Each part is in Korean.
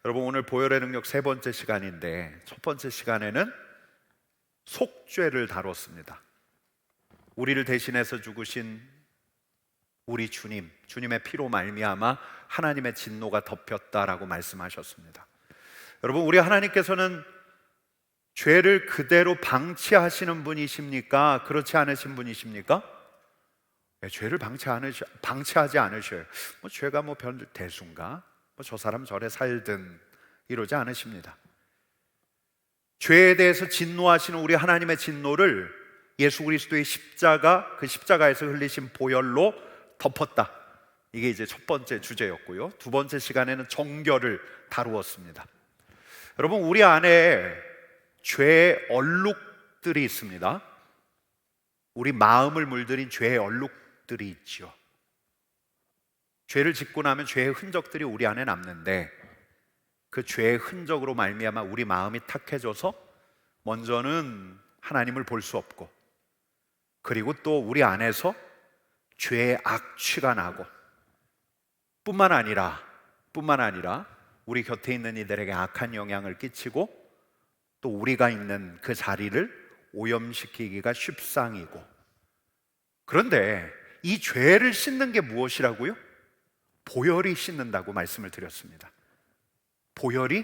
여러분, 오늘 보혈의 능력 세 번째 시간인데 첫 번째 시간에는 속죄를 다뤘습니다. 우리를 대신해서 죽으신 우리 주님의 피로 말미암아 하나님의 진노가 덮였다라고 말씀하셨습니다. 여러분, 우리 하나님께서는 죄를 그대로 방치하시는 분이십니까? 그렇지 않으신 분이십니까? 네, 죄를 방치하지 않으셔요. 죄가 별 대수인가? 저 사람 저래 살든 이러지 않으십니다. 죄에 대해서 진노하시는 우리 하나님의 진노를 예수 그리스도의 십자가, 그 십자가에서 흘리신 보혈로 덮었다. 이게 이제 첫 번째 주제였고요. 두 번째 시간에는 정결을 다루었습니다. 여러분, 우리 안에 죄의 얼룩들이 있습니다. 우리 마음을 물들인 죄의 얼룩들이 있죠. 죄를 짓고 나면 죄의 흔적들이 우리 안에 남는데, 그 죄의 흔적으로 말미암아 우리 마음이 탁해져서 먼저는 하나님을 볼 수 없고, 그리고 또 우리 안에서 죄의 악취가 나고, 뿐만 아니라 우리 곁에 있는 이들에게 악한 영향을 끼치고, 또 우리가 있는 그 자리를 오염시키기가 쉽상이고. 그런데 이 죄를 씻는 게 무엇이라고요? 보혈이 씻는다고 말씀을 드렸습니다. 보혈이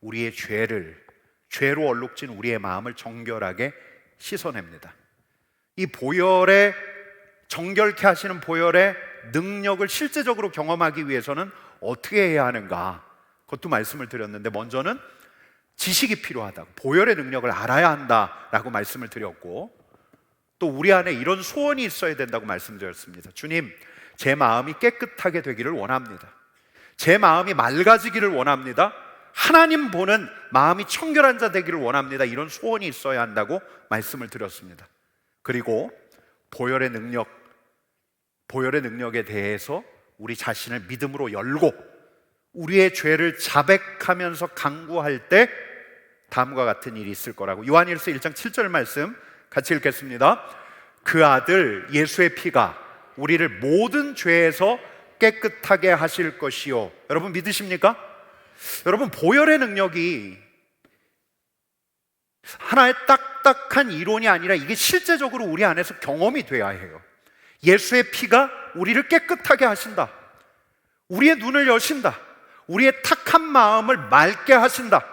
우리의 죄로 얼룩진 우리의 마음을 정결하게 씻어냅니다. 이 보혈의, 정결케 하시는 보혈의 능력을 실제적으로 경험하기 위해서는 어떻게 해야 하는가? 그것도 말씀을 드렸는데, 먼저는 지식이 필요하다고, 보혈의 능력을 알아야 한다라고 말씀을 드렸고, 또 우리 안에 이런 소원이 있어야 된다고 말씀드렸습니다. 주님, 제 마음이 깨끗하게 되기를 원합니다. 제 마음이 맑아지기를 원합니다. 하나님 보는 마음이 청결한 자 되기를 원합니다. 이런 소원이 있어야 한다고 말씀을 드렸습니다. 그리고 보혈의 능력에 대해서 우리 자신을 믿음으로 열고 우리의 죄를 자백하면서 간구할 때 다음과 같은 일이 있을 거라고, 요한일서 1장 7절 말씀 같이 읽겠습니다. 그 아들 예수의 피가 우리를 모든 죄에서 깨끗하게 하실 것이요. 여러분 믿으십니까? 여러분, 보혈의 능력이 하나의 딱딱한 이론이 아니라 이게 실제적으로 우리 안에서 경험이 돼야 해요. 예수의 피가 우리를 깨끗하게 하신다. 우리의 눈을 여신다. 우리의 탁한 마음을 맑게 하신다.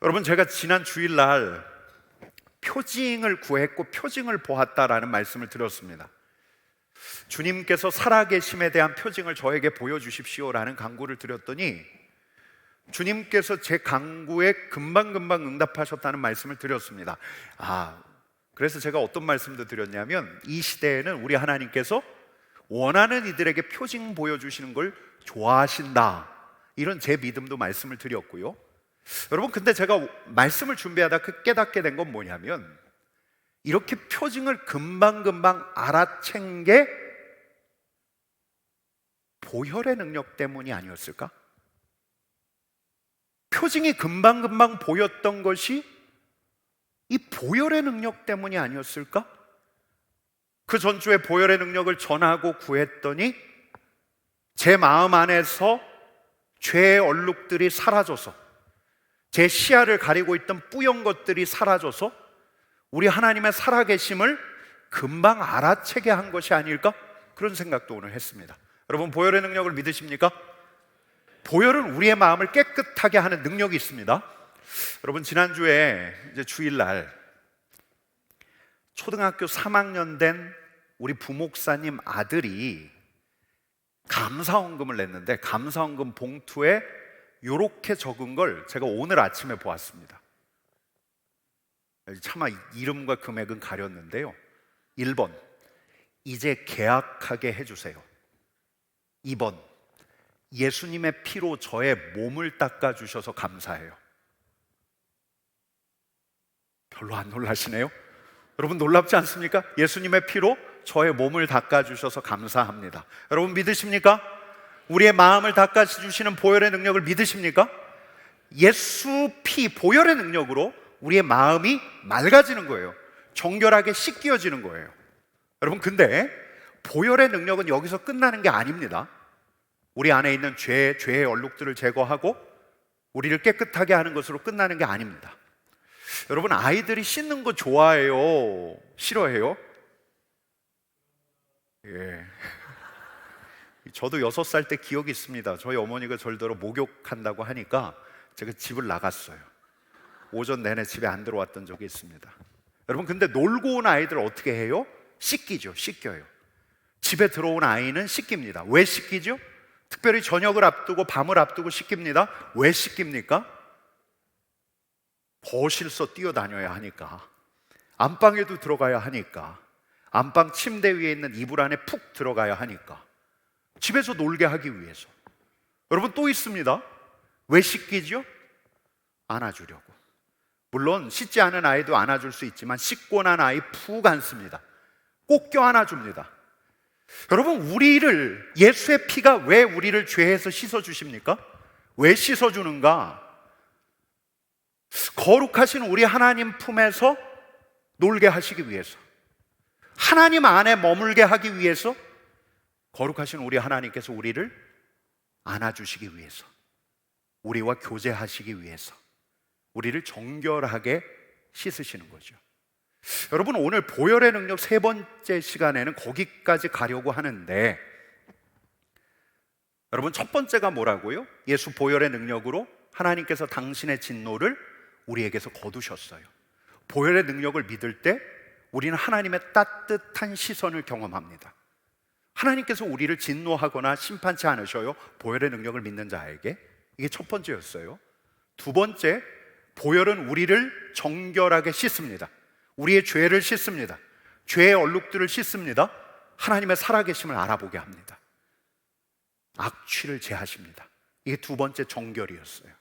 여러분, 제가 지난 주일날 표징을 구했고 표징을 보았다라는 말씀을 드렸습니다. 주님께서 살아계심에 대한 표징을 저에게 보여주십시오라는 간구를 드렸더니 주님께서 제 간구에 금방금방 응답하셨다는 말씀을 드렸습니다. 그래서 제가 어떤 말씀도 드렸냐면, 이 시대에는 우리 하나님께서 원하는 이들에게 표징 보여주시는 걸 좋아하신다, 이런 제 믿음도 말씀을 드렸고요. 여러분, 근데 제가 말씀을 준비하다 깨닫게 된 건 뭐냐면, 이렇게 표징을 금방금방 알아챈 게 보혈의 능력 때문이 아니었을까? 표징이 금방금방 보였던 것이 이 보혈의 능력 때문이 아니었을까? 그 전주에 보혈의 능력을 전하고 구했더니 제 마음 안에서 죄의 얼룩들이 사라져서, 제 시야를 가리고 있던 뿌연 것들이 사라져서 우리 하나님의 살아계심을 금방 알아채게 한 것이 아닐까? 그런 생각도 오늘 했습니다. 여러분, 보혈의 능력을 믿으십니까? 보혈은 우리의 마음을 깨끗하게 하는 능력이 있습니다. 여러분, 지난주에 이제 주일날 초등학교 3학년 된 우리 부목사님 아들이 감사헌금을 냈는데, 감사헌금 봉투에 이렇게 적은 걸 제가 오늘 아침에 보았습니다. 차마 이름과 금액은 가렸는데요. 1번, 이제 계약하게 해주세요. 2번, 예수님의 피로 저의 몸을 닦아주셔서 감사해요. 별로 안 놀라시네요? 여러분, 놀랍지 않습니까? 예수님의 피로 저의 몸을 닦아주셔서 감사합니다. 여러분, 믿으십니까? 우리의 마음을 닦아주시는 보혈의 능력을 믿으십니까? 예수 피, 보혈의 능력으로 우리의 마음이 맑아지는 거예요. 정결하게 씻겨지는 거예요. 여러분, 근데 보혈의 능력은 여기서 끝나는 게 아닙니다. 우리 안에 있는 죄의 얼룩들을 제거하고 우리를 깨끗하게 하는 것으로 끝나는 게 아닙니다. 여러분, 아이들이 씻는 거 좋아해요? 싫어해요? 예. 저도 6살 때 기억이 있습니다. 저희 어머니가 절대로 목욕한다고 하니까 제가 집을 나갔어요. 오전 내내 집에 안 들어왔던 적이 있습니다. 여러분, 근데 놀고 온 아이들 어떻게 해요? 씻기죠. 씻겨요. 집에 들어온 아이는 씻깁니다. 왜 씻기죠? 특별히 저녁을 앞두고 밤을 앞두고 씻깁니다. 왜 씻깁니까? 거실서 뛰어다녀야 하니까, 안방에도 들어가야 하니까, 안방 침대 위에 있는 이불 안에 푹 들어가야 하니까, 집에서 놀게 하기 위해서. 여러분, 또 있습니다. 왜 씻기죠? 안아주려고. 물론 씻지 않은 아이도 안아줄 수 있지만 씻고 난 아이 푹 안습니다. 꼭 껴안아줍니다. 여러분, 우리를, 예수의 피가 왜 우리를 죄에서 씻어주십니까? 왜 씻어주는가? 거룩하신 우리 하나님 품에서 놀게 하시기 위해서, 하나님 안에 머물게 하기 위해서, 거룩하신 우리 하나님께서 우리를 안아주시기 위해서, 우리와 교제하시기 위해서, 우리를 정결하게 씻으시는 거죠. 여러분, 오늘 보혈의 능력 3번째 시간에는 거기까지 가려고 하는데, 여러분, 첫 번째가 뭐라고요? 예수 보혈의 능력으로 하나님께서 당신의 진노를 우리에게서 거두셨어요. 보혈의 능력을 믿을 때 우리는 하나님의 따뜻한 시선을 경험합니다. 하나님께서 우리를 진노하거나 심판치 않으셔요. 보혈의 능력을 믿는 자에게. 이게 첫 번째였어요. 두 번째, 보혈은 우리를 정결하게 씻습니다. 우리의 죄를 씻습니다. 죄의 얼룩들을 씻습니다. 하나님의 살아계심을 알아보게 합니다. 악취를 제하십니다. 이게 두 번째 정결이었어요.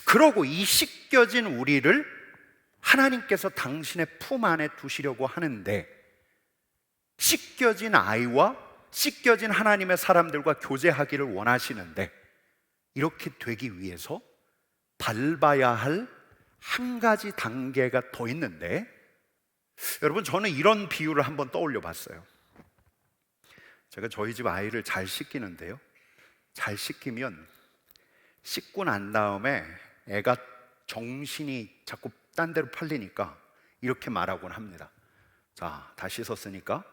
그러고 이 씻겨진 우리를 하나님께서 당신의 품 안에 두시려고 하는데, 씻겨진 아이와 씻겨진 하나님의 사람들과 교제하기를 원하시는데, 이렇게 되기 위해서 밟아야 할 한 가지 단계가 더 있는데, 여러분, 저는 이런 비유를 한번 떠올려 봤어요. 제가 저희 집 아이를 잘 씻기는데요, 잘 씻기면 씻고 난 다음에 애가 정신이 자꾸 딴 데로 팔리니까 이렇게 말하곤 합니다. 자, 다 씻었으니까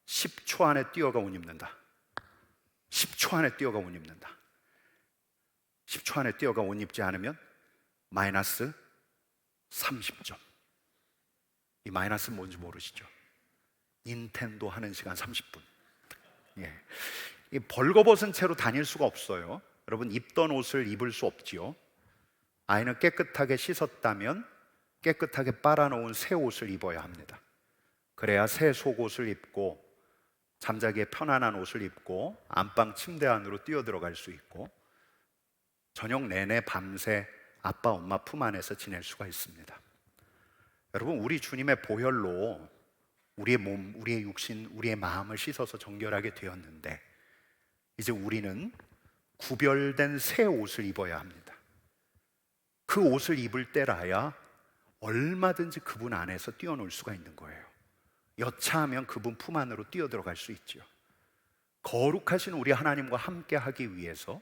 10초 안에 뛰어가 옷 입는다. 10초 안에 뛰어가 옷 입는다. 10초 안에 뛰어가 옷 입지 않으면 마이너스 30점. 이 마이너스는 뭔지 모르시죠? 닌텐도 하는 시간 30분. 예. 이 벌거벗은 채로 다닐 수가 없어요. 여러분, 입던 옷을 입을 수 없지요. 아이는 깨끗하게 씻었다면 깨끗하게 빨아놓은 새 옷을 입어야 합니다. 그래야 새 속옷을 입고 잠자기에 편안한 옷을 입고 안방 침대 안으로 뛰어들어갈 수 있고, 저녁 내내 밤새 아빠 엄마 품 안에서 지낼 수가 있습니다. 여러분, 우리 주님의 보혈로 우리의 몸, 우리의 육신, 우리의 마음을 씻어서 정결하게 되었는데, 이제 우리는 구별된 새 옷을 입어야 합니다. 그 옷을 입을 때라야 얼마든지 그분 안에서 뛰어놀 수가 있는 거예요. 여차하면 그분 품 안으로 뛰어들어갈 수 있죠. 거룩하신 우리 하나님과 함께 하기 위해서,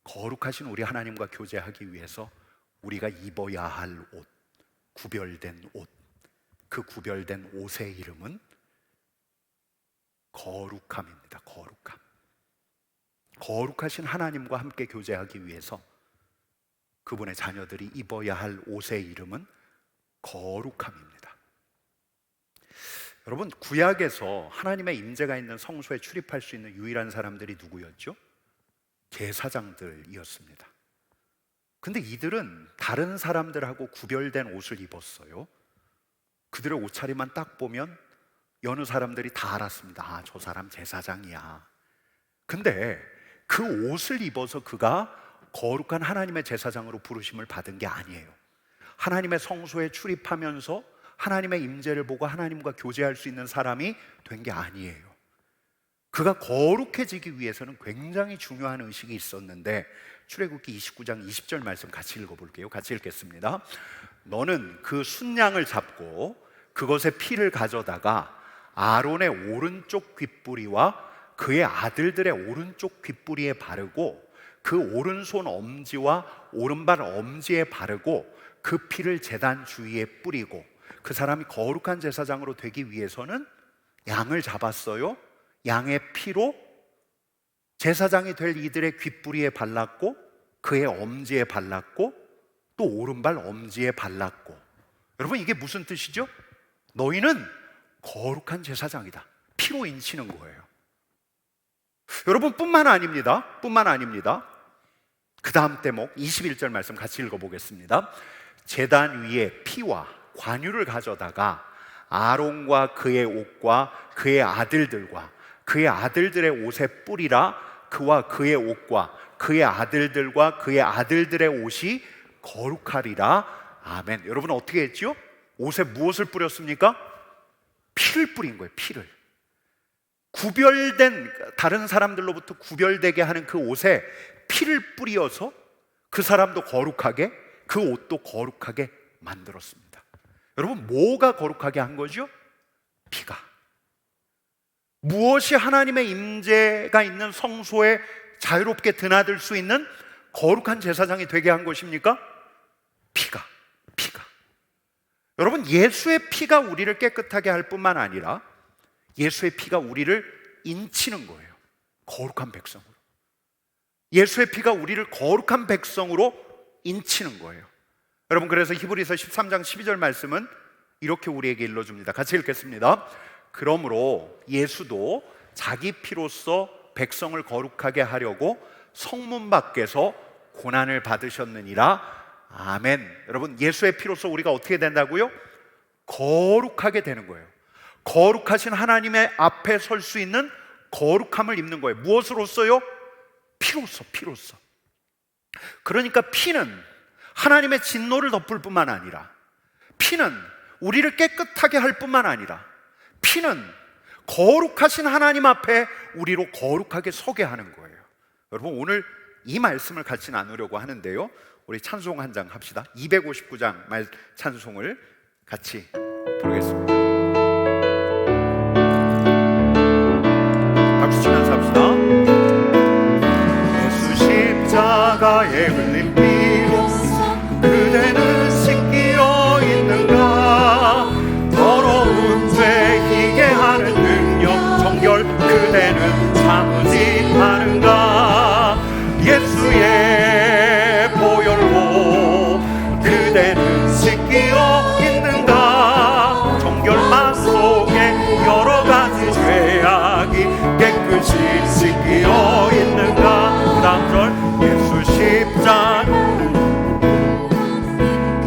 거룩하신 우리 하나님과 교제하기 위해서 우리가 입어야 할 옷, 구별된 옷, 그 구별된 옷의 이름은 거룩함입니다. 거룩함. 거룩하신 하나님과 함께 교제하기 위해서 그분의 자녀들이 입어야 할 옷의 이름은 거룩함입니다. 여러분, 구약에서 하나님의 임재가 있는 성소에 출입할 수 있는 유일한 사람들이 누구였죠? 제사장들이었습니다. 근데 이들은 다른 사람들하고 구별된 옷을 입었어요. 그들의 옷차림만 딱 보면 여느 사람들이 다 알았습니다. 아, 저 사람 제사장이야. 근데 그 옷을 입어서 그가 거룩한 하나님의 제사장으로 부르심을 받은 게 아니에요. 하나님의 성소에 출입하면서 하나님의 임재를 보고 하나님과 교제할 수 있는 사람이 된 게 아니에요. 그가 거룩해지기 위해서는 굉장히 중요한 의식이 있었는데, 출애굽기 29장 20절 말씀 같이 읽어볼게요. 같이 읽겠습니다. 너는 그 순양을 잡고 그것의 피를 가져다가 아론의 오른쪽 귓부리와 그의 아들들의 오른쪽 귓부리에 바르고 그 오른손 엄지와 오른발 엄지에 바르고 그 피를 제단 주위에 뿌리고, 그 사람이 거룩한 제사장으로 되기 위해서는 양을 잡았어요. 양의 피로 제사장이 될 이들의 귓부리에 발랐고, 그의 엄지에 발랐고, 또 오른발 엄지에 발랐고. 여러분, 이게 무슨 뜻이죠? 너희는 거룩한 제사장이다. 피로 인치는 거예요. 여러분, 뿐만 아닙니다. 그 다음 대목 21절 말씀 같이 읽어보겠습니다. 제단 위에 피와 관유를 가져다가 아론과 그의 옷과 그의 아들들과 그의 아들들의 옷에 뿌리라. 그와 그의 옷과 그의 아들들과 그의 아들들의 옷이 거룩하리라. 아멘. 여러분, 어떻게 했죠? 옷에 무엇을 뿌렸습니까? 피를 뿌린 거예요. 피를. 구별된, 다른 사람들로부터 구별되게 하는 그 옷에 피를 뿌려서 그 사람도 거룩하게, 그 옷도 거룩하게 만들었습니다. 여러분, 뭐가 거룩하게 한 거죠? 피가. 무엇이 하나님의 임재가 있는 성소에 자유롭게 드나들 수 있는 거룩한 제사장이 되게 한 것입니까? 피가. 여러분, 예수의 피가 우리를 깨끗하게 할 뿐만 아니라 예수의 피가 우리를 인치는 거예요. 거룩한 백성으로. 예수의 피가 우리를 거룩한 백성으로 인치는 거예요. 여러분, 그래서 히브리서 13장 12절 말씀은 이렇게 우리에게 일러줍니다. 같이 읽겠습니다. 그러므로 예수도 자기 피로써 백성을 거룩하게 하려고 성문 밖에서 고난을 받으셨느니라. 아멘. 여러분, 예수의 피로써 우리가 어떻게 된다고요? 거룩하게 되는 거예요. 거룩하신 하나님의 앞에 설 수 있는 거룩함을 입는 거예요. 무엇으로써요? 피로써. 그러니까 피는 하나님의 진노를 덮을 뿐만 아니라, 피는 우리를 깨끗하게 할 뿐만 아니라, 피는 거룩하신 하나님 앞에 우리로 거룩하게 서게 하는 거예요. 여러분, 오늘 이 말씀을 같이 나누려고 하는데요, 우리 찬송 한 장 합시다. 259장 찬송을 같이 부르겠습니다. 박수 치면서 합시다. 예수 십자가에 흘린 피로 그대는 씻기어 있는가? 더러운 죄 희게 하는 능력 정결 그대는 참으지 않은가? 예수의 보혈로 그대는 씻기어 있는가? 정결만 속에 여러 가지 죄악이 깨끗이 씻기어 있는가? 그 다음 절, 예수 십자가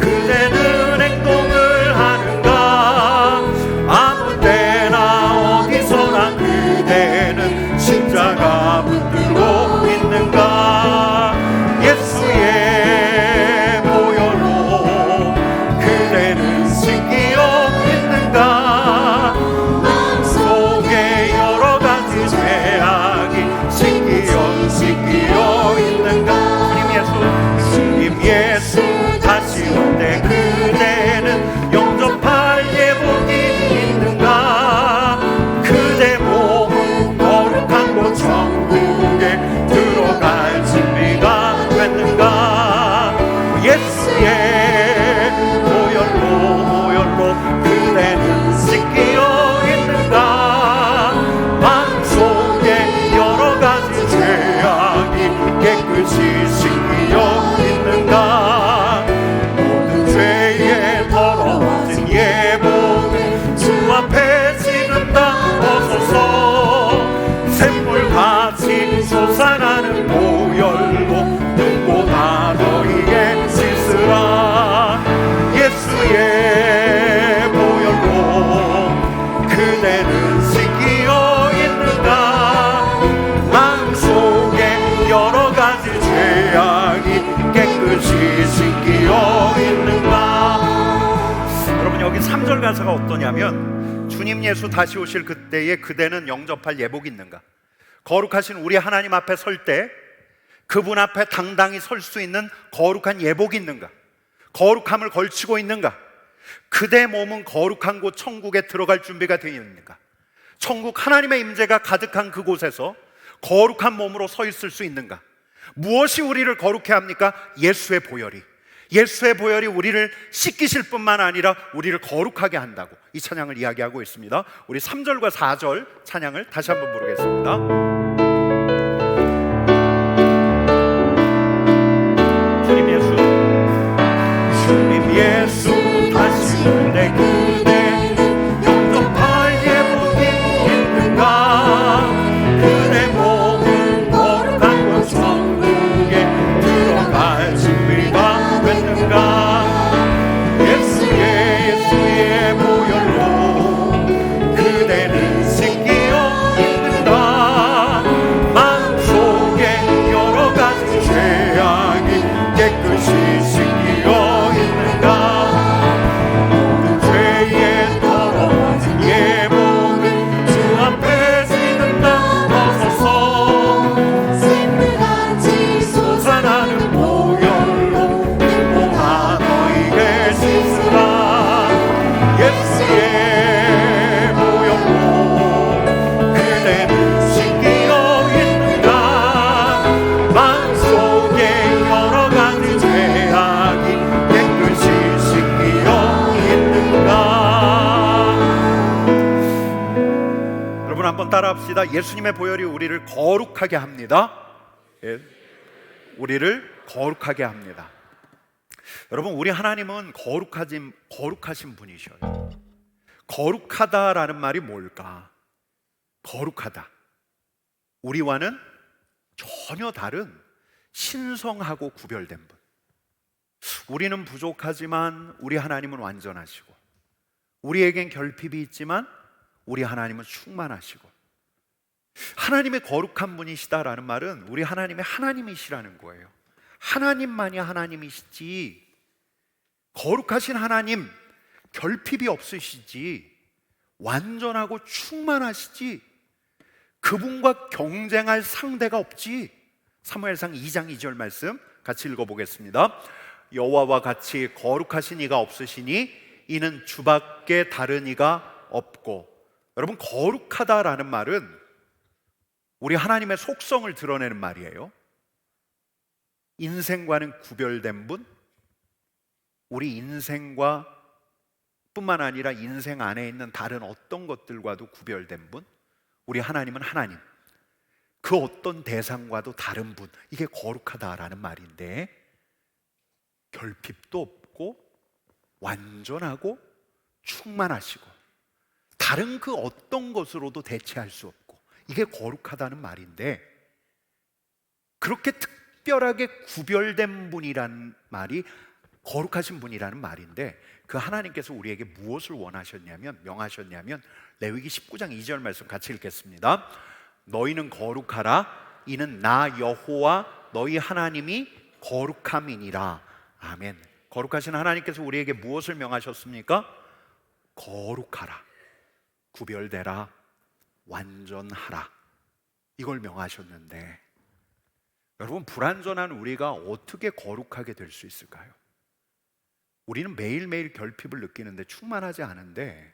그대는 행동을 하는가? 아무 때나 어디서나 그대는 십자가 붙들고 있는가? 예수의 보혈로 그대는 씻기어 있는가? 마음속에 여러 가지 죄악이 씻기어 있는가? 주님 예수 다시 올 때 그대는 영접할 예복이 있는가? 그대 몸은 거룩한 곳 천국에 들어갈 준비가 됐는가? 예수의 보혈로 그대는 씻기어 있는가? 마음속에 여러 가지 죄악이 깨끗이 씻기어 있는가? 모든 죄에 더러워진 예복은 주 앞에 지금 다 벗어서 샘물같이 솟아나는 보혈로 눈보다 너희의 씻으라. 예수의 보혈로 그대는 씻기어 있는가? 마음속에 여러 가지 죄악이 깨끗이 씻기어 있는가? 여러분, 여기 3절 가사가 어떠냐면, 주님 예수 다시 오실 그때에 그대는 영접할 예복이 있는가? 거룩하신 우리 하나님 앞에 설 때 그분 앞에 당당히 설 수 있는 거룩한 예복이 있는가? 거룩함을 걸치고 있는가? 그대 몸은 거룩한 곳 천국에 들어갈 준비가 되어 있는가? 천국 하나님의 임재가 가득한 그곳에서 거룩한 몸으로 서 있을 수 있는가? 무엇이 우리를 거룩해 합니까? 예수의 보혈이. 예수의 보혈이 우리를 씻기실 뿐만 아니라 우리를 거룩하게 한다고 이 찬양을 이야기하고 있습니다. 우리 3절과 4절 찬양을 다시 한번 부르겠습니다. 주님 예수, 주님 예수, 다시 내 그대 영접할 예복이 있는가? 그대 몸은 거룩한 곳 천국에 들어갈 준비가 됐는가? 예수의 보혈로 그대는 씻기어 있는가? 마음속에 여러 가지 죄악이 깨끗이 씻기어 있는가? 모든 죄에 더러워진 예복은 주 앞에 지는다 벗어서 샘물같이 솟아나는 보혈로 몸아 너희를 씻으라. 예수의 보혈로 그대는 씻기어 있는가? 마음속에 여러 가지 죄악이 깨끗이 씻기어 있는가? 여러분 한번 따라합시다. 예수님의 보혈이 우리를 거룩하게 합니다. 예. 우리를 거룩하게 합니다. 여러분, 우리 하나님은 거룩하신 분이셔요. 거룩하다라는 말이 뭘까? 거룩하다, 우리와는 전혀 다른 신성하고 구별된 분. 우리는 부족하지만 우리 하나님은 완전하시고, 우리에겐 결핍이 있지만 우리 하나님은 충만하시고, 하나님의 거룩한 분이시다라는 말은 우리 하나님의 하나님이시라는 거예요. 하나님만이 하나님이시지, 거룩하신 하나님, 결핍이 없으시지, 완전하고 충만하시지, 그분과 경쟁할 상대가 없지. 사무엘상 2장 2절 말씀 같이 읽어보겠습니다. 여호와와 같이 거룩하신 이가 없으시니 이는 주밖에 다른 이가 없고. 여러분, 거룩하다라는 말은 우리 하나님의 속성을 드러내는 말이에요. 인생과는 구별된 분, 우리 인생과 뿐만 아니라 인생 안에 있는 다른 어떤 것들과도 구별된 분, 우리 하나님은 하나님, 그 어떤 대상과도 다른 분, 이게 거룩하다라는 말인데, 결핍도 없고 완전하고 충만하시고 다른 그 어떤 것으로도 대체할 수 없고, 이게 거룩하다는 말인데, 그렇게 특별하게 구별된 분이란 말이 거룩하신 분이라는 말인데, 그 하나님께서 우리에게 무엇을 원하셨냐면, 명하셨냐면, 레위기 19장 2절 말씀 같이 읽겠습니다. 너희는 거룩하라. 이는 나 여호와 너희 하나님이 거룩함이니라. 아멘. 거룩하신 하나님께서 우리에게 무엇을 명하셨습니까? 거룩하라, 구별되라, 완전하라, 이걸 명하셨는데, 여러분, 불완전한 우리가 어떻게 거룩하게 될 수 있을까요? 우리는 매일매일 결핍을 느끼는데 충만하지 않은데,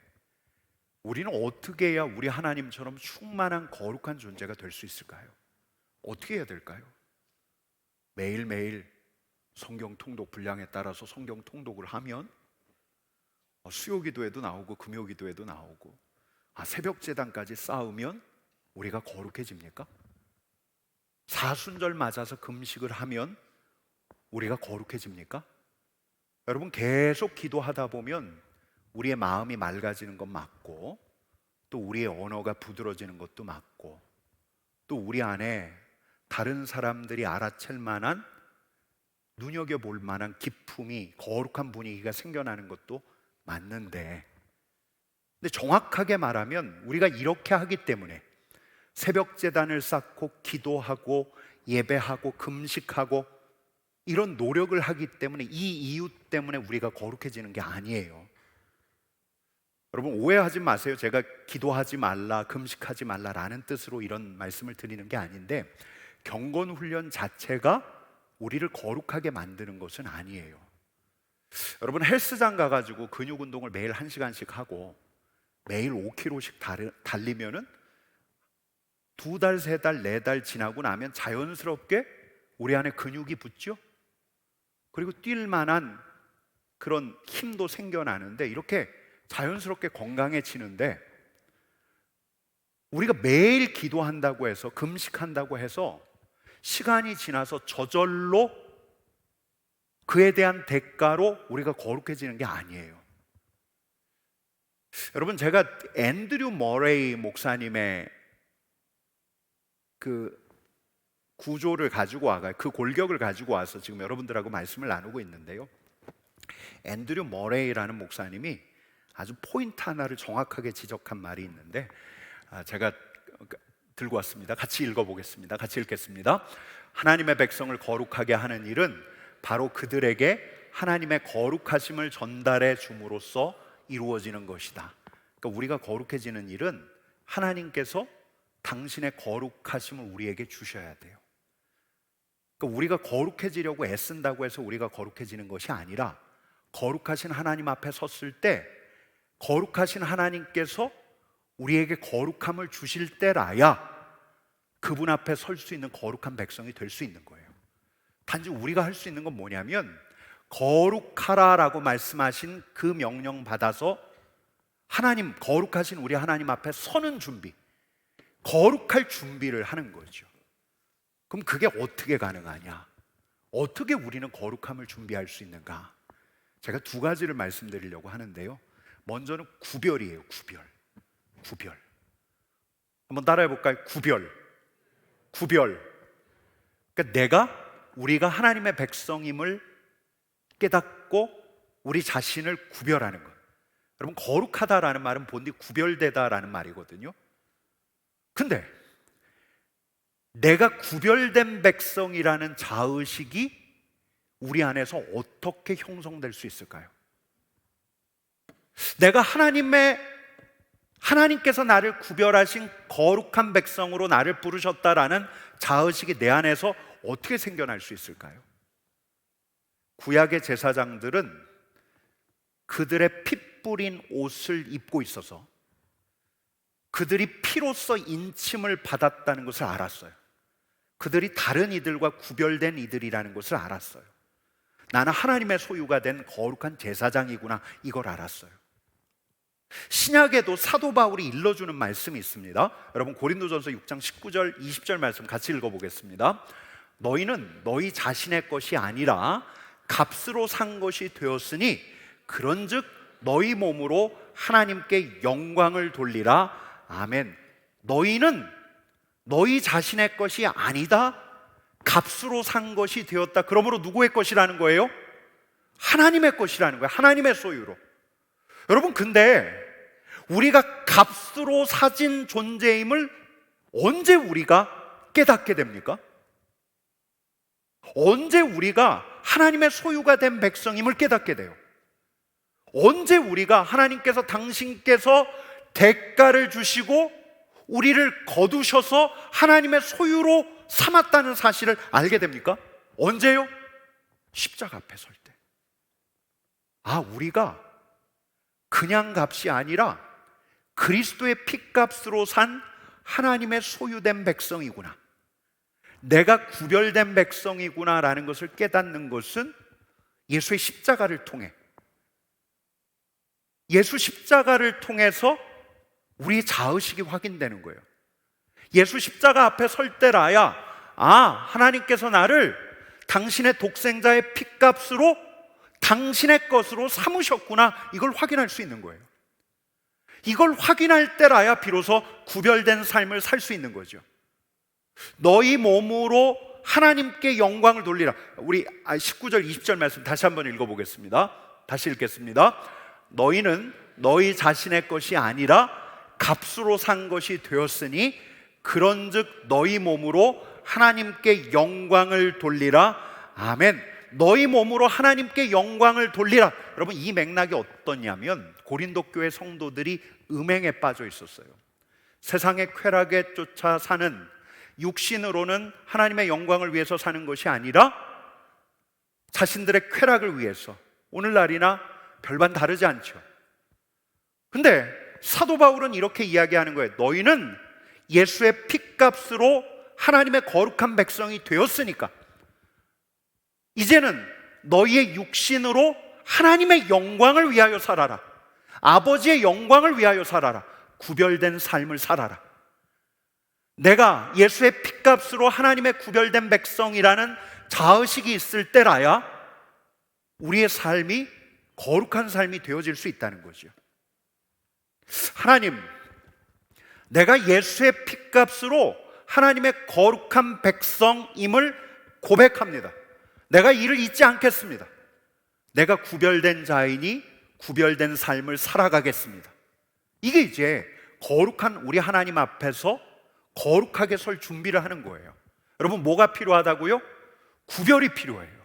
우리는 어떻게 해야 우리 하나님처럼 충만한 거룩한 존재가 될 수 있을까요? 어떻게 해야 될까요? 매일매일 성경 통독 분량에 따라서 성경 통독을 하면 수요 기도에도 나오고 금요 기도에도 나오고, 새벽 제단까지 쌓으면 우리가 거룩해집니까? 사순절 맞아서 금식을 하면 우리가 거룩해집니까? 여러분, 계속 기도하다 보면 우리의 마음이 맑아지는 건 맞고, 또 우리의 언어가 부드러지는 것도 맞고, 또 우리 안에 다른 사람들이 알아챌 만한, 눈여겨볼 만한 기품이, 거룩한 분위기가 생겨나는 것도 맞는데, 근데 정확하게 말하면 우리가 이렇게 하기 때문에, 새벽 제단을 쌓고 기도하고 예배하고 금식하고 이런 노력을 하기 때문에, 이 이유 때문에 우리가 거룩해지는 게 아니에요. 여러분, 오해하지 마세요. 제가 기도하지 말라, 금식하지 말라라는 뜻으로 이런 말씀을 드리는 게 아닌데, 경건 훈련 자체가 우리를 거룩하게 만드는 것은 아니에요. 여러분, 헬스장 가가지고 근육 운동을 매일 1시간씩 하고 매일 5km씩 달리면은 2달, 3달, 4달 지나고 나면 자연스럽게 우리 안에 근육이 붙죠. 그리고 뛸 만한 그런 힘도 생겨나는데, 이렇게 자연스럽게 건강해지는데, 우리가 매일 기도한다고 해서, 금식한다고 해서 시간이 지나서 저절로 그에 대한 대가로 우리가 거룩해지는 게 아니에요. 여러분, 제가 앤드류 머레이 목사님의 그 구조를 가지고 와가, 그 골격을 가지고 와서 지금 여러분들하고 말씀을 나누고 있는데요, 앤드류 머레이라는 목사님이 아주 포인트 하나를 정확하게 지적한 말이 있는데, 제가 들고 왔습니다. 같이 읽어보겠습니다. 같이 읽겠습니다. 하나님의 백성을 거룩하게 하는 일은 바로 그들에게 하나님의 거룩하심을 전달해 줌으로써 이루어지는 것이다. 그러니까 우리가 거룩해지는 일은 하나님께서 당신의 거룩하심을 우리에게 주셔야 돼요. 그러니까 우리가 거룩해지려고 애쓴다고 해서 우리가 거룩해지는 것이 아니라, 거룩하신 하나님 앞에 섰을 때 거룩하신 하나님께서 우리에게 거룩함을 주실 때라야 그분 앞에 설 수 있는 거룩한 백성이 될 수 있는 거예요. 단지 우리가 할 수 있는 건 뭐냐면, 거룩하라라고 말씀하신 그 명령 받아서 하나님, 거룩하신 우리 하나님 앞에 서는 준비, 거룩할 준비를 하는 거죠. 그럼 그게 어떻게 가능하냐? 어떻게 우리는 거룩함을 준비할 수 있는가? 제가 2가지를 말씀드리려고 하는데요, 먼저는 구별이에요. 구별. 한번 따라해 볼까요? 구별. 그러니까 우리가 하나님의 백성임을 깨닫고 우리 자신을 구별하는 것. 여러분, 거룩하다라는 말은 본디 구별되다라는 말이거든요. 근데 내가 구별된 백성이라는 자의식이 우리 안에서 어떻게 형성될 수 있을까요? 내가 하나님께서 나를 구별하신 거룩한 백성으로 나를 부르셨다라는 자의식이 내 안에서 어떻게 생겨날 수 있을까요? 구약의 제사장들은 그들의 피 뿌린 옷을 입고 있어서 그들이 피로써 인침을 받았다는 것을 알았어요. 그들이 다른 이들과 구별된 이들이라는 것을 알았어요. 나는 하나님의 소유가 된 거룩한 제사장이구나, 이걸 알았어요. 신약에도 사도 바울이 일러주는 말씀이 있습니다. 여러분, 고린도전서 6장 19절 20절 말씀 같이 읽어보겠습니다. 너희는 너희 자신의 것이 아니라 값으로 산 것이 되었으니 그런즉 너희 몸으로 하나님께 영광을 돌리라. 아멘. 너희는 너희 자신의 것이 아니다, 값으로 산 것이 되었다. 그러므로 누구의 것이라는 거예요? 하나님의 것이라는 거예요. 하나님의 소유로. 여러분, 근데 우리가 값으로 사진 존재임을 언제 우리가 깨닫게 됩니까? 언제 우리가 하나님의 소유가 된 백성임을 깨닫게 돼요? 언제 우리가 하나님께서, 당신께서 대가를 주시고 우리를 거두셔서 하나님의 소유로 삼았다는 사실을 알게 됩니까? 언제요? 십자가 앞에 설 때. 우리가 그냥 값이 아니라 그리스도의 핏값으로 산 하나님의 소유된 백성이구나, 내가 구별된 백성이구나라는 것을 깨닫는 것은 예수의 십자가를 통해, 예수 십자가를 통해서 우리의 자의식이 확인되는 거예요. 예수 십자가 앞에 설 때라야, 하나님께서 나를 당신의 독생자의 핏값으로 당신의 것으로 삼으셨구나, 이걸 확인할 수 있는 거예요. 이걸 확인할 때라야 비로소 구별된 삶을 살 수 있는 거죠. 너희 몸으로 하나님께 영광을 돌리라. 우리 19절 20절 말씀 다시 한번 읽어보겠습니다. 다시 읽겠습니다. 너희는 너희 자신의 것이 아니라 값으로 산 것이 되었으니 그런즉 너희 몸으로 하나님께 영광을 돌리라. 아멘. 너희 몸으로 하나님께 영광을 돌리라. 여러분, 이 맥락이 어떠냐면, 고린도 교회 성도들이 음행에 빠져 있었어요. 세상의 쾌락에 쫓아 사는, 육신으로는 하나님의 영광을 위해서 사는 것이 아니라 자신들의 쾌락을 위해서, 오늘날이나 별반 다르지 않죠. 근데 사도 바울은 이렇게 이야기하는 거예요. 너희는 예수의 핏값으로 하나님의 거룩한 백성이 되었으니까 이제는 너희의 육신으로 하나님의 영광을 위하여 살아라. 아버지의 영광을 위하여 살아라. 구별된 삶을 살아라. 내가 예수의 핏값으로 하나님의 구별된 백성이라는 자의식이 있을 때라야 우리의 삶이 거룩한 삶이 되어질 수 있다는 거죠. 하나님, 내가 예수의 핏값으로 하나님의 거룩한 백성임을 고백합니다. 내가 이를 잊지 않겠습니다. 내가 구별된 자이니 구별된 삶을 살아가겠습니다. 이게 이제 거룩한 우리 하나님 앞에서 거룩하게 설 준비를 하는 거예요. 여러분, 뭐가 필요하다고요? 구별이 필요해요.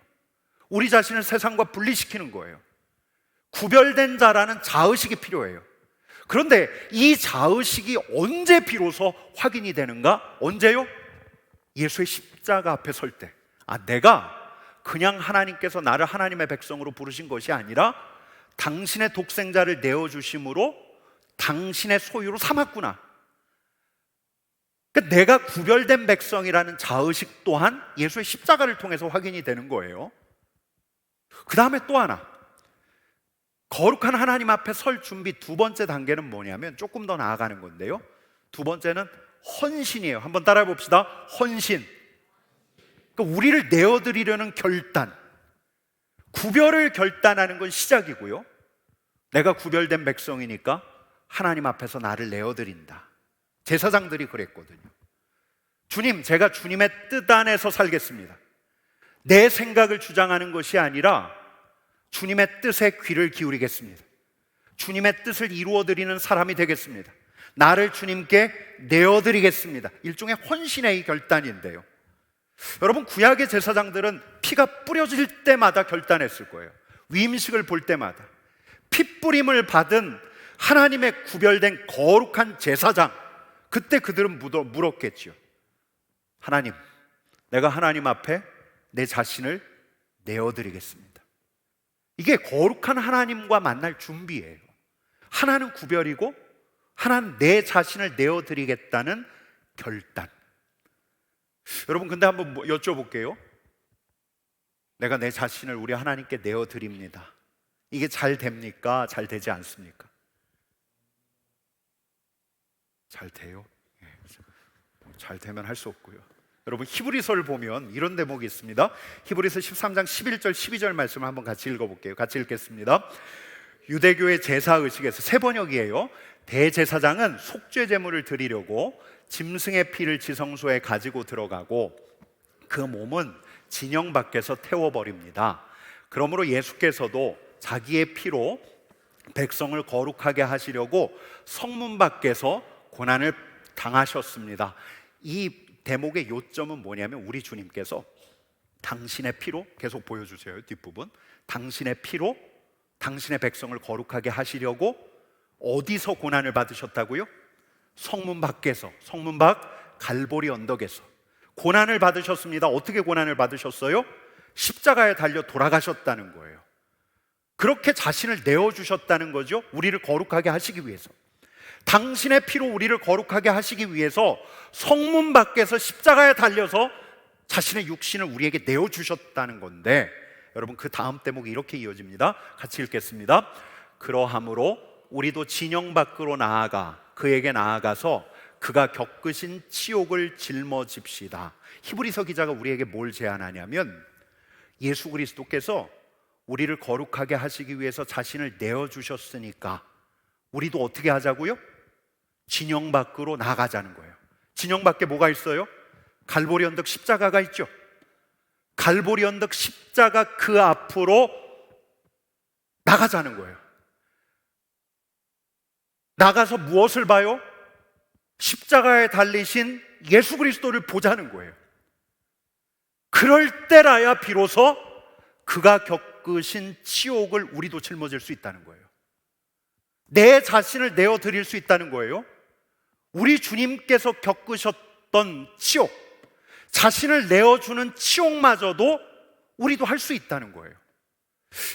우리 자신을 세상과 분리시키는 거예요. 구별된 자라는 자의식이 필요해요. 그런데 이 자의식이 언제 비로소 확인이 되는가? 언제요? 예수의 십자가 앞에 설 때. 내가 그냥 하나님께서 나를 하나님의 백성으로 부르신 것이 아니라 당신의 독생자를 내어주심으로 당신의 소유로 삼았구나. 그러니까 내가 구별된 백성이라는 자의식 또한 예수의 십자가를 통해서 확인이 되는 거예요. 그 다음에 또 하나, 거룩한 하나님 앞에 설 준비 두 번째 단계는 뭐냐면 조금 더 나아가는 건데요, 두 번째는 헌신이에요. 한번 따라해 봅시다. 헌신. 그러니까 우리를 내어드리려는 결단, 구별을 결단하는 건 시작이고요, 내가 구별된 백성이니까 하나님 앞에서 나를 내어드린다. 제사장들이 그랬거든요. 주님, 제가 주님의 뜻 안에서 살겠습니다. 내 생각을 주장하는 것이 아니라 주님의 뜻에 귀를 기울이겠습니다. 주님의 뜻을 이루어드리는 사람이 되겠습니다. 나를 주님께 내어드리겠습니다. 일종의 헌신의 결단인데요, 여러분, 구약의 제사장들은 피가 뿌려질 때마다 결단했을 거예요. 위임식을 볼 때마다 피 뿌림을 받은 하나님의 구별된 거룩한 제사장, 그때 그들은 물었겠죠. 하나님, 내가 하나님 앞에 내 자신을 내어드리겠습니다. 이게 거룩한 하나님과 만날 준비예요. 하나는 구별이고 하나는 내 자신을 내어드리겠다는 결단. 여러분, 근데 한번 여쭤볼게요. 내가 내 자신을 우리 하나님께 내어드립니다. 이게 잘 됩니까? 잘 되지 않습니까? 잘 돼요? 잘 되면 할 수 없고요. 여러분, 히브리서를 보면 이런 대목이 있습니다. 히브리서 13장 11절 12절 말씀을 한번 같이 읽어볼게요. 같이 읽겠습니다. 유대교의 제사의식에서 세 번역이에요. 대제사장은 속죄 제물을 드리려고 짐승의 피를 지성소에 가지고 들어가고 그 몸은 진영 밖에서 태워버립니다. 그러므로 예수께서도 자기의 피로 백성을 거룩하게 하시려고 성문 밖에서 고난을 당하셨습니다. 이 대목의 요점은 뭐냐면 우리 주님께서 당신의 피로, 계속 보여주세요, 뒷부분. 당신의 피로 당신의 백성을 거룩하게 하시려고 어디서 고난을 받으셨다고요? 성문 밖에서, 성문 밖 갈보리 언덕에서 고난을 받으셨습니다. 어떻게 고난을 받으셨어요? 십자가에 달려 돌아가셨다는 거예요. 그렇게 자신을 내어주셨다는 거죠. 우리를 거룩하게 하시기 위해서. 당신의 피로 우리를 거룩하게 하시기 위해서 성문 밖에서 십자가에 달려서 자신의 육신을 우리에게 내어주셨다는 건데, 여러분, 그 다음 대목이 이렇게 이어집니다. 같이 읽겠습니다. 그러함으로 우리도 진영 밖으로 나아가 그에게 나아가서 그가 겪으신 치욕을 짊어집시다. 히브리서 기자가 우리에게 뭘 제안하냐면, 예수 그리스도께서 우리를 거룩하게 하시기 위해서 자신을 내어주셨으니까 우리도 어떻게 하자고요? 진영 밖으로 나가자는 거예요. 진영 밖에 뭐가 있어요? 갈보리 언덕 십자가가 있죠. 갈보리 언덕 십자가 그 앞으로 나가자는 거예요. 나가서 무엇을 봐요? 십자가에 달리신 예수 그리스도를 보자는 거예요. 그럴 때라야 비로소 그가 겪으신 치욕을 우리도 짊어질 수 있다는 거예요. 내 자신을 내어드릴 수 있다는 거예요. 우리 주님께서 겪으셨던 치욕, 자신을 내어주는 치욕마저도 우리도 할 수 있다는 거예요.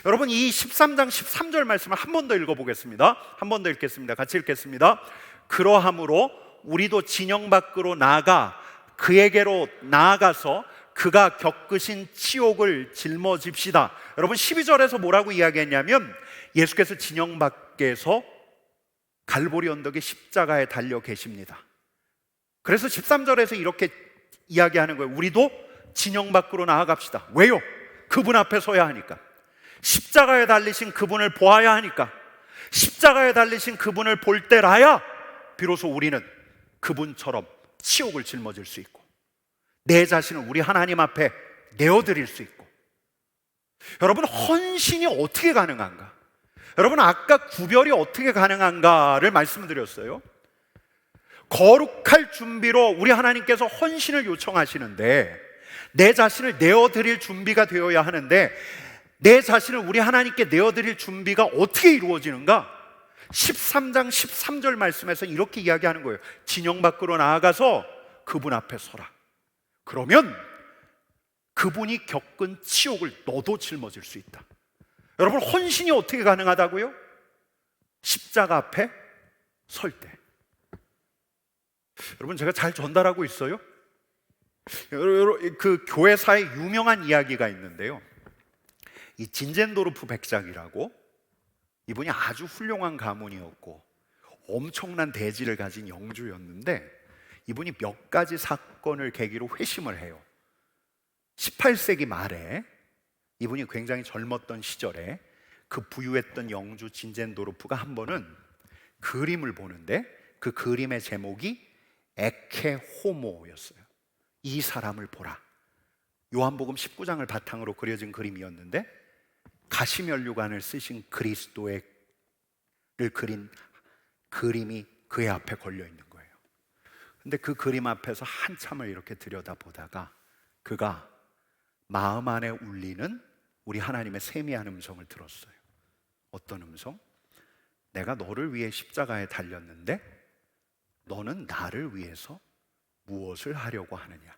여러분, 이 13장 13절 말씀을 한 번 더 읽어보겠습니다. 한 번 더 읽겠습니다. 같이 읽겠습니다. 그러함으로 우리도 진영 밖으로 나아가 그에게로 나아가서 그가 겪으신 치욕을 짊어집시다. 여러분, 12절에서 뭐라고 이야기했냐면 예수께서 진영 밖에서 갈보리 언덕의 십자가에 달려 계십니다. 그래서 13절에서 이렇게 이야기하는 거예요. 우리도 진영 밖으로 나아갑시다. 왜요? 그분 앞에 서야 하니까. 십자가에 달리신 그분을 보아야 하니까. 십자가에 달리신 그분을 볼 때라야 비로소 우리는 그분처럼 치욕을 짊어질 수 있고 내 자신을 우리 하나님 앞에 내어드릴 수 있고. 여러분, 헌신이 어떻게 가능한가? 여러분, 아까 구별이 어떻게 가능한가를 말씀드렸어요. 거룩할 준비로 우리 하나님께서 헌신을 요청하시는데 내 자신을 내어드릴 준비가 되어야 하는데 내 자신을 우리 하나님께 내어드릴 준비가 어떻게 이루어지는가? 13장 13절 말씀에서 이렇게 이야기하는 거예요. 진영 밖으로 나아가서 그분 앞에 서라. 그러면 그분이 겪은 치욕을 너도 짊어질 수 있다. 여러분, 헌신이 어떻게 가능하다고요? 십자가 앞에 설 때. 여러분, 제가 잘 전달하고 있어요? 그 교회사에 유명한 이야기가 있는데요. 이 진젠도르프 백작이라고, 이분이 아주 훌륭한 가문이었고 엄청난 대지를 가진 영주였는데 이분이 몇 가지 사건을 계기로 회심을 해요. 18세기 말에 이분이 굉장히 젊었던 시절에 그 부유했던 영주 진젠도르프가 한 번은 그림을 보는데 그 그림의 제목이 에케 호모였어요. 이 사람을 보라. 요한복음 19장을 바탕으로 그려진 그림이었는데 가시면류관을 쓰신 그리스도를 그린 그림이 그의 앞에 걸려 있는 거예요. 근데 그 그림 앞에서 한참을 이렇게 들여다보다가 그가 마음 안에 울리는 우리 하나님의 세미한 음성을 들었어요. 어떤 음성? 내가 너를 위해 십자가에 달렸는데 너는 나를 위해서 무엇을 하려고 하느냐?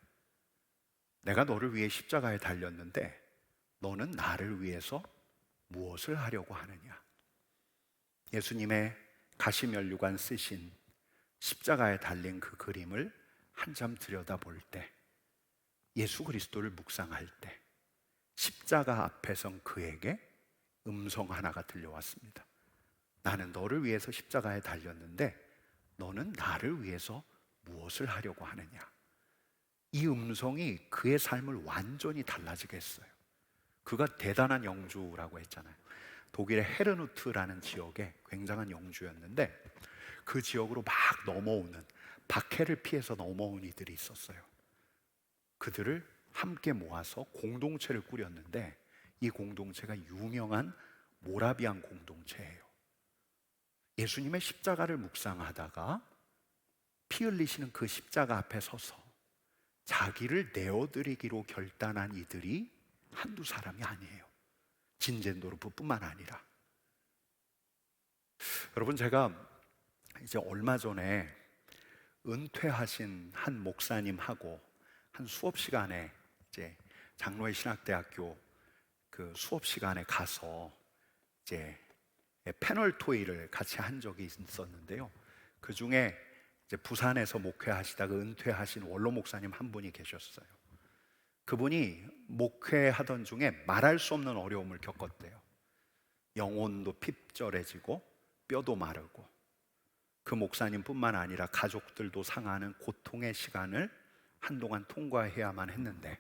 내가 너를 위해 십자가에 달렸는데 너는 나를 위해서 무엇을 하려고 하느냐? 예수님의 가시면류관 쓰신 십자가에 달린 그 그림을 한참 들여다볼 때, 예수 그리스도를 묵상할 때 십자가 앞에 선 그에게 음성 하나가 들려왔습니다. 나는 너를 위해서 십자가에 달렸는데 너는 나를 위해서 무엇을 하려고 하느냐? 이 음성이 그의 삶을 완전히 달라지게 했어요. 그가 대단한 영주라고 했잖아요. 독일의 헤르누트라는 지역에 굉장한 영주였는데 그 지역으로 막 넘어오는, 박해를 피해서 넘어온 이들이 있었어요. 그들을 함께 모아서 공동체를 꾸렸는데 이 공동체가 유명한 모라비안 공동체예요. 예수님의 십자가를 묵상하다가 피 흘리시는 그 십자가 앞에 서서 자기를 내어드리기로 결단한 이들이 한두 사람이 아니에요. 진젠도르프뿐만 아니라. 여러분, 제가 이제 얼마 전에 은퇴하신 한 목사님하고 한 수업 시간에 이제 장로회 신학대학교 그 수업 시간에 가서 이제 패널 토의를 같이 한 적이 있었는데요. 그 중에 이제 부산에서 목회하시다가 은퇴하신 원로 목사님 한 분이 계셨어요. 그분이 목회하던 중에 말할 수 없는 어려움을 겪었대요. 영혼도 핍절해지고 뼈도 마르고 그 목사님뿐만 아니라 가족들도 상하는 고통의 시간을 한동안 통과해야만 했는데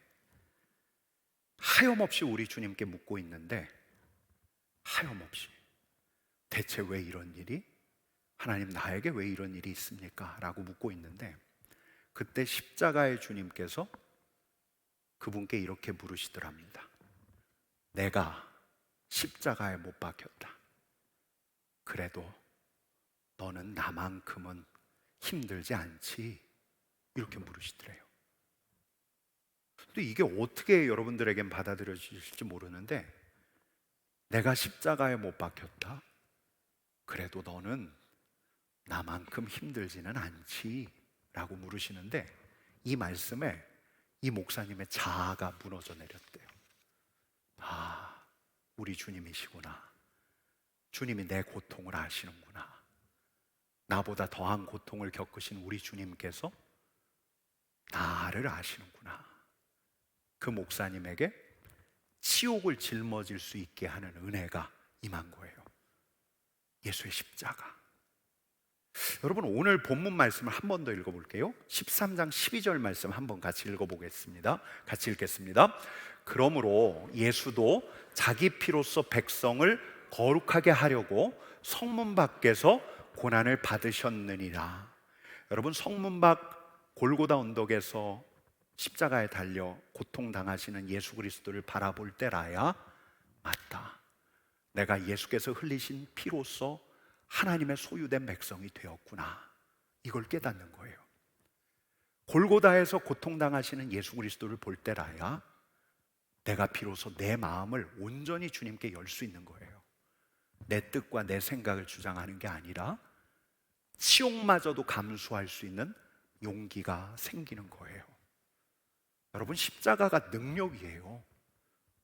하염없이 우리 주님께 묻고 있는데 하염없이 대체 왜 이런 일이? 하나님, 나에게 왜 이런 일이 있습니까? 라고 묻고 있는데 그때 십자가의 주님께서 그분께 이렇게 물으시더랍니다. 내가 십자가에 못 박혔다. 그래도 너는 나만큼은 힘들지 않지? 이렇게 물으시더래요. 근데 이게 어떻게 여러분들에겐 받아들여지실지 모르는데 내가 십자가에 못 박혔다. 그래도 너는 나만큼 힘들지는 않지? 라고 물으시는데 이 말씀에 이 목사님의 자아가 무너져 내렸대요. 아, 우리 주님이시구나. 주님이 내 고통을 아시는구나. 나보다 더한 고통을 겪으신 우리 주님께서 나를 아시는구나. 그 목사님에게 치욕을 짊어질 수 있게 하는 은혜가 임한 거예요. 예수의 십자가. 여러분, 오늘 본문 말씀을 한 번 더 읽어볼게요. 13장 12절 말씀 한번 같이 읽어보겠습니다. 같이 읽겠습니다. 그러므로 예수도 자기 피로써 백성을 거룩하게 하려고 성문 밖에서 고난을 받으셨느니라. 여러분, 성문 밖 골고다 언덕에서 십자가에 달려 고통당하시는 예수 그리스도를 바라볼 때라야 맞다, 내가 예수께서 흘리신 피로써 하나님의 소유된 백성이 되었구나, 이걸 깨닫는 거예요. 골고다에서 고통당하시는 예수 그리스도를 볼 때라야 내가 비로소 내 마음을 온전히 주님께 열 수 있는 거예요. 내 뜻과 내 생각을 주장하는 게 아니라 치욕마저도 감수할 수 있는 용기가 생기는 거예요. 여러분, 십자가가 능력이에요.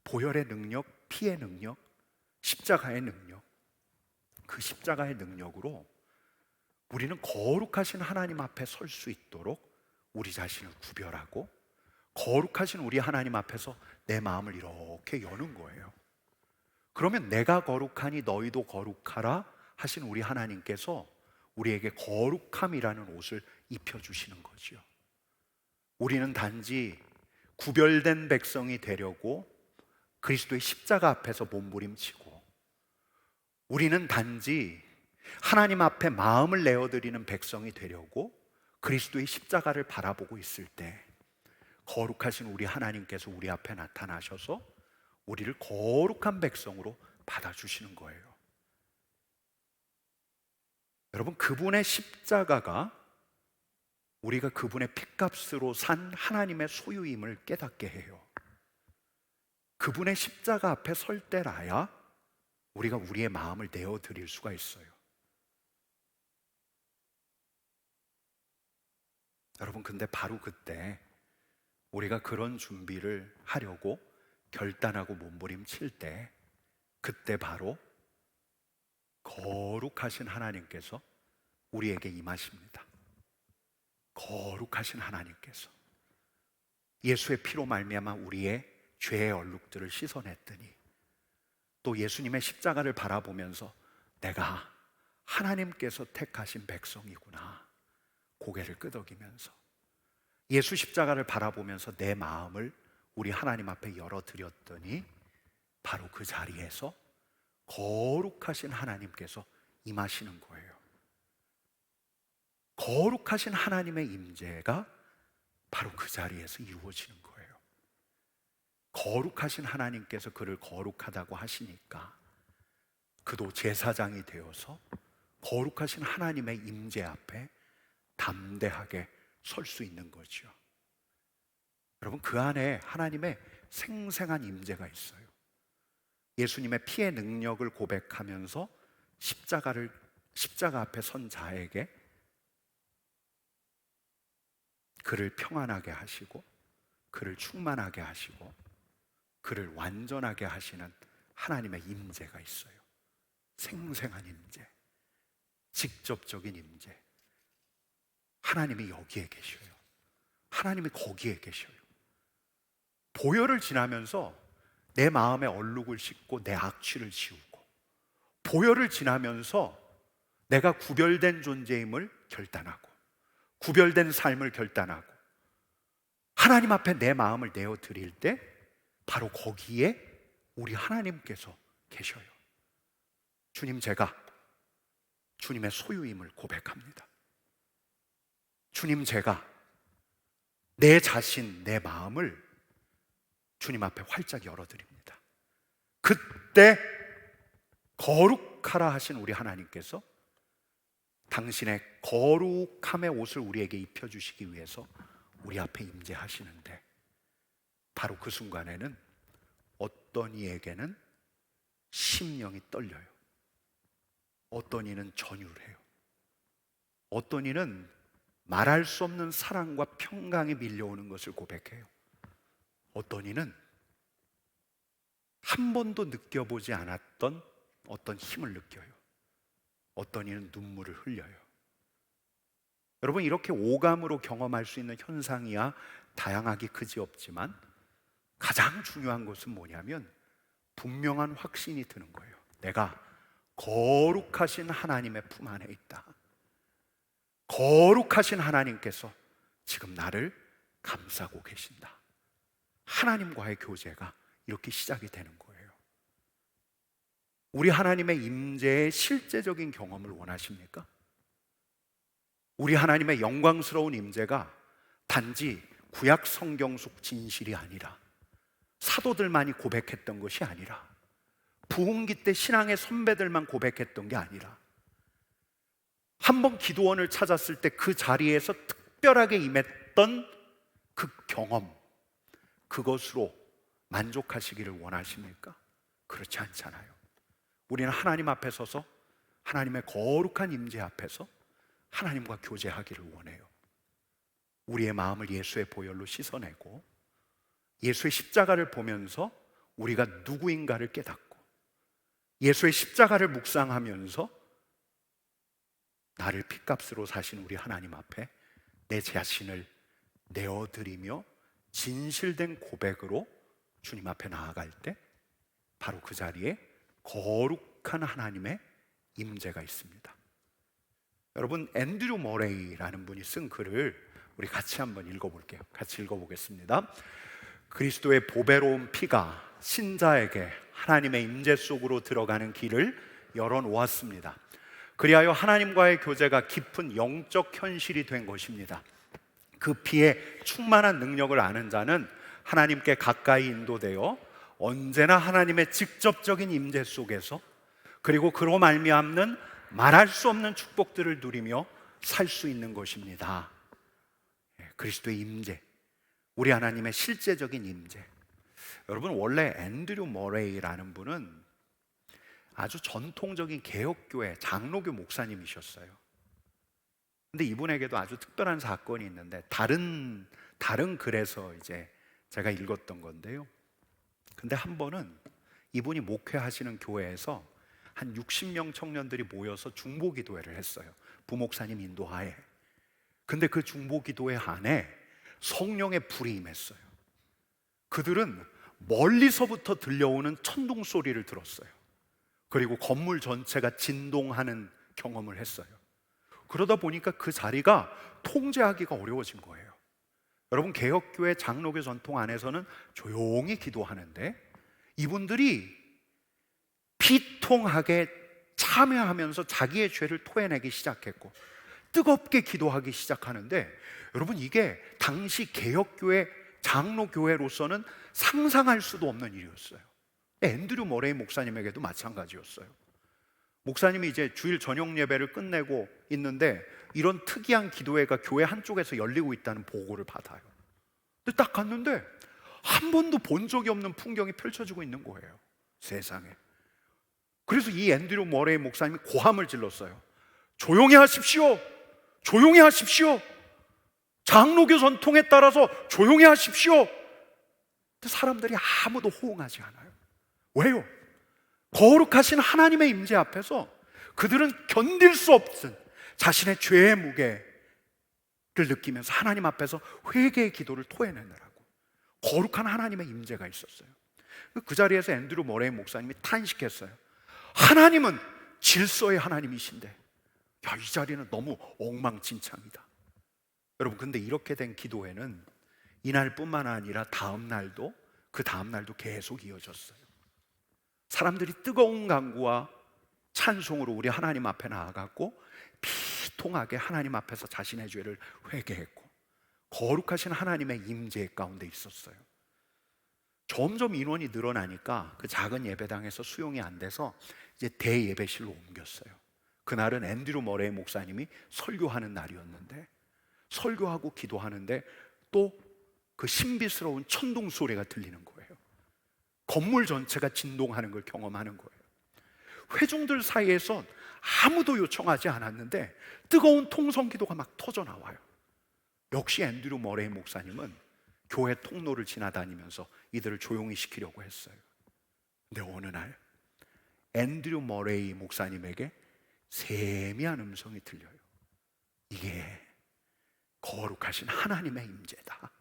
보혈의 능력, 피의 능력, 십자가의 능력. 그 십자가의 능력으로 우리는 거룩하신 하나님 앞에 설 수 있도록 우리 자신을 구별하고 거룩하신 우리 하나님 앞에서 내 마음을 이렇게 여는 거예요. 그러면 내가 거룩하니 너희도 거룩하라 하신 우리 하나님께서 우리에게 거룩함이라는 옷을 입혀주시는 거죠. 우리는 단지 구별된 백성이 되려고 그리스도의 십자가 앞에서 몸부림치고, 우리는 단지 하나님 앞에 마음을 내어드리는 백성이 되려고 그리스도의 십자가를 바라보고 있을 때 거룩하신 우리 하나님께서 우리 앞에 나타나셔서 우리를 거룩한 백성으로 받아주시는 거예요. 여러분, 그분의 십자가가 우리가 그분의 핏값으로 산 하나님의 소유임을 깨닫게 해요. 그분의 십자가 앞에 설 때라야 우리가 우리의 마음을 내어드릴 수가 있어요. 여러분, 근데 바로 그때 우리가 그런 준비를 하려고 결단하고 몸부림칠 때, 그때 바로 거룩하신 하나님께서 우리에게 임하십니다. 거룩하신 하나님께서 예수의 피로 말미암아 우리의 죄의 얼룩들을 씻어냈더니, 또 예수님의 십자가를 바라보면서 내가 하나님께서 택하신 백성이구나, 고개를 끄덕이면서 예수 십자가를 바라보면서 내 마음을 우리 하나님 앞에 열어드렸더니 바로 그 자리에서 거룩하신 하나님께서 임하시는 거예요. 거룩하신 하나님의 임재가 바로 그 자리에서 이루어지는 거예요. 거룩하신 하나님께서 그를 거룩하다고 하시니까 그도 제사장이 되어서 거룩하신 하나님의 임재 앞에 담대하게 설 수 있는 거죠. 여러분, 그 안에 하나님의 생생한 임재가 있어요. 예수님의 피의 능력을 고백하면서 십자가 앞에 선 자에게 그를 평안하게 하시고 그를 충만하게 하시고 그를 완전하게 하시는 하나님의 임재가 있어요. 생생한 임재, 직접적인 임재. 하나님이 여기에 계셔요. 하나님이 거기에 계셔요. 보혈을 지나면서 내 마음의 얼룩을 씻고 내 악취를 지우고, 보혈을 지나면서 내가 구별된 존재임을 결단하고 구별된 삶을 결단하고 하나님 앞에 내 마음을 내어드릴 때 바로 거기에 우리 하나님께서 계셔요. 주님, 제가 주님의 소유임을 고백합니다. 주님, 제가 내 자신, 내 마음을 주님 앞에 활짝 열어드립니다. 그때 거룩하라 하신 우리 하나님께서 당신의 거룩함의 옷을 우리에게 입혀주시기 위해서 우리 앞에 임재하시는데, 바로 그 순간에는 어떤 이에게는 심령이 떨려요. 어떤 이는 전율해요. 어떤 이는 말할 수 없는 사랑과 평강이 밀려오는 것을 고백해요. 어떤 이는 한 번도 느껴보지 않았던 어떤 힘을 느껴요. 어떤 이는 눈물을 흘려요. 여러분, 이렇게 오감으로 경험할 수 있는 현상이야 다양하기 그지없지만 가장 중요한 것은 뭐냐면 분명한 확신이 드는 거예요. 내가 거룩하신 하나님의 품 안에 있다. 거룩하신 하나님께서 지금 나를 감싸고 계신다. 하나님과의 교제가 이렇게 시작이 되는 거예요. 우리 하나님의 임재의 실제적인 경험을 원하십니까? 우리 하나님의 영광스러운 임재가 단지 구약 성경 속 진실이 아니라 사도들만이 고백했던 것이 아니라 부흥기 때 신앙의 선배들만 고백했던 게 아니라 한번 기도원을 찾았을 때 그 자리에서 특별하게 임했던 그 경험, 그것으로 만족하시기를 원하십니까? 그렇지 않잖아요. 우리는 하나님 앞에 서서 하나님의 거룩한 임재 앞에서 하나님과 교제하기를 원해요. 우리의 마음을 예수의 보혈로 씻어내고 예수의 십자가를 보면서 우리가 누구인가를 깨닫고 예수의 십자가를 묵상하면서 나를 핏값으로 사신 우리 하나님 앞에 내 자신을 내어드리며 진실된 고백으로 주님 앞에 나아갈 때 바로 그 자리에 거룩한 하나님의 임재가 있습니다. 여러분, 앤드류 머레이라는 분이 쓴 글을 우리 같이 한번 읽어볼게요. 같이 읽어보겠습니다. 그리스도의 보배로운 피가 신자에게 하나님의 임재 속으로 들어가는 길을 열어놓았습니다. 그리하여 하나님과의 교제가 깊은 영적 현실이 된 것입니다. 그 피의 충만한 능력을 아는 자는 하나님께 가까이 인도되어 언제나 하나님의 직접적인 임재 속에서 그리고 그로 말미암는 말할 수 없는 축복들을 누리며 살 수 있는 것입니다. 그리스도의 임재, 우리 하나님의 실제적인 임재. 여러분, 원래 앤드류 머레이라는 분은 아주 전통적인 개혁교회 장로교 목사님이셨어요. 근데 이분에게도 아주 특별한 사건이 있는데 다른 글에서 이제 제가 읽었던 건데요. 근데 한 번은 이분이 목회하시는 교회에서 한 60명 청년들이 모여서 중보기도회를 했어요. 부목사님 인도하에. 근데 그 중보기도회 안에 성령의 불이 임했어요. 그들은 멀리서부터 들려오는 천둥 소리를 들었어요. 그리고 건물 전체가 진동하는 경험을 했어요. 그러다 보니까 그 자리가 통제하기가 어려워진 거예요. 여러분, 개혁교회 장로교 전통 안에서는 조용히 기도하는데 이분들이 비통하게 참여하면서 자기의 죄를 토해내기 시작했고 뜨겁게 기도하기 시작하는데, 여러분, 이게 당시 개혁교회 장로교회로서는 상상할 수도 없는 일이었어요. 앤드류 머레이 목사님에게도 마찬가지였어요. 목사님이 이제 주일 저녁 예배를 끝내고 있는데 이런 특이한 기도회가 교회 한쪽에서 열리고 있다는 보고를 받아요. 근데 딱 갔는데 한 번도 본 적이 없는 풍경이 펼쳐지고 있는 거예요, 세상에. 그래서 이 앤드류 머레이 목사님이 고함을 질렀어요. 조용히 하십시오. 조용히 하십시오. 장로교 전통에 따라서 조용히 하십시오. 근데 사람들이 아무도 호응하지 않아요. 왜요? 거룩하신 하나님의 임재 앞에서 그들은 견딜 수 없은 자신의 죄의 무게를 느끼면서 하나님 앞에서 회개의 기도를 토해내느라고 거룩한 하나님의 임재가 있었어요. 그 자리에서 앤드류 머레이 목사님이 탄식했어요. 하나님은 질서의 하나님이신데 이 자리는 너무 엉망진창이다. 여러분, 근데 이렇게 된 기도회는 이날뿐만 아니라 다음 날도 그 다음 날도 계속 이어졌어요. 사람들이 뜨거운 간구와 찬송으로 우리 하나님 앞에 나아갔고 비통하게 하나님 앞에서 자신의 죄를 회개했고 거룩하신 하나님의 임재 가운데 있었어요. 점점 인원이 늘어나니까 그 작은 예배당에서 수용이 안 돼서 이제 대예배실로 옮겼어요. 그날은 앤드류 머레이 목사님이 설교하는 날이었는데 설교하고 기도하는데 또 그 신비스러운 천둥 소리가 들리는 거예요. 건물 전체가 진동하는 걸 경험하는 거예요. 회중들 사이에서 아무도 요청하지 않았는데 뜨거운 통성 기도가 막 터져 나와요. 역시 앤드류 머레이 목사님은 교회 통로를 지나다니면서 이들을 조용히 시키려고 했어요. 앤드류 머레이 목사님에게 세미한 음성이 들려요. 이게 거룩하신 하나님의 임재다,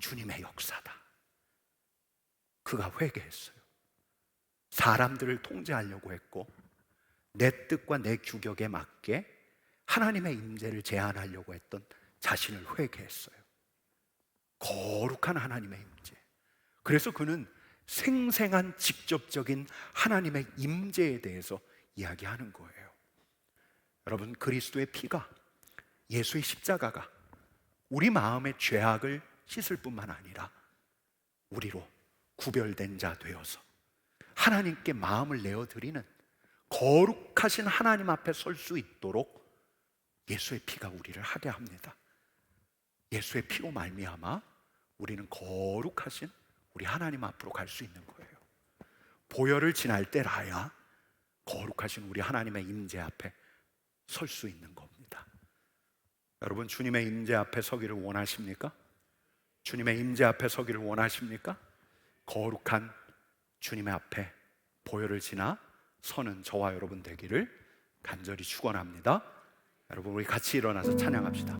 주님의 역사다. 그가 회개했어요. 사람들을 통제하려고 했고 내 뜻과 내 규격에 맞게 하나님의 임재를 제한하려고 했던 자신을 회개했어요. 거룩한 하나님의 임재. 그래서 그는 생생한 직접적인 하나님의 임재에 대해서 이야기하는 거예요. 여러분, 그리스도의 피가, 예수의 십자가가 우리 마음의 죄악을 씻을 뿐만 아니라 우리로 구별된 자 되어서 하나님께 마음을 내어드리는 거룩하신 하나님 앞에 설 수 있도록 예수의 피가 우리를 하게 합니다. 예수의 피로 말미암아 우리는 거룩하신 우리 하나님 앞으로 갈 수 있는 거예요. 보혈을 지날 때라야 거룩하신 우리 하나님의 임재 앞에 설 수 있는 겁니다. 여러분, 주님의 임재 앞에 서기를 원하십니까? 주님의 임재 앞에 서기를 원하십니까? 거룩한 주님의 앞에 보혈을 지나 서는 저와 여러분 되기를 간절히 축원합니다. 여러분, 우리 같이 일어나서 찬양합시다.